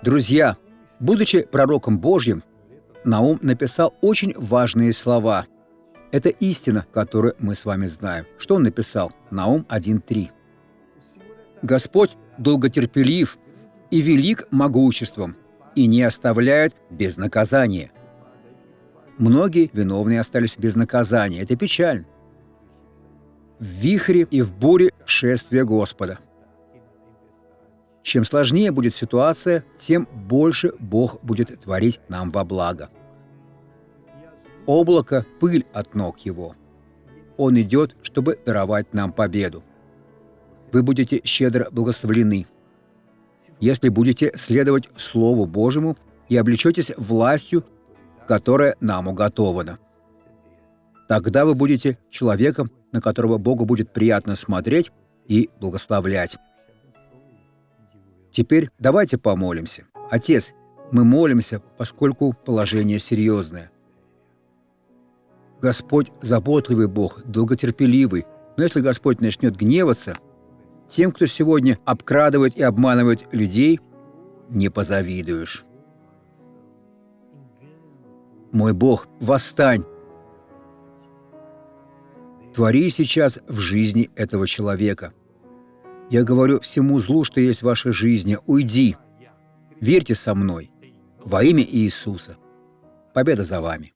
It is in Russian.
Друзья, будучи пророком Божьим, Наум написал очень важные слова. Это истина, которую мы с вами знаем. Что он написал? Наум 1:3. «Господь долготерпелив и велик могуществом, и не оставляет без наказания». Многие виновные остались без наказания. Это печально. В вихре и в буре шествия Господа. Чем сложнее будет ситуация, тем больше Бог будет творить нам во благо. Облако – пыль от ног Его. Он идет, чтобы даровать нам победу. Вы будете щедро благословлены, если будете следовать Слову Божьему и облечетесь властью, которая нам уготована. Тогда вы будете человеком, на которого Богу будет приятно смотреть и благословлять. Теперь давайте помолимся. Отец, мы молимся, поскольку положение серьезное. Господь заботливый Бог, долготерпеливый, но если Господь начнет гневаться, тем, кто сегодня обкрадывает и обманывает людей, не позавидуешь. Мой Бог, восстань! Твори сейчас в жизни этого человека. Я говорю всему злу, что есть в вашей жизни, уйди. Верьте со мной. Во имя Иисуса. Победа за вами.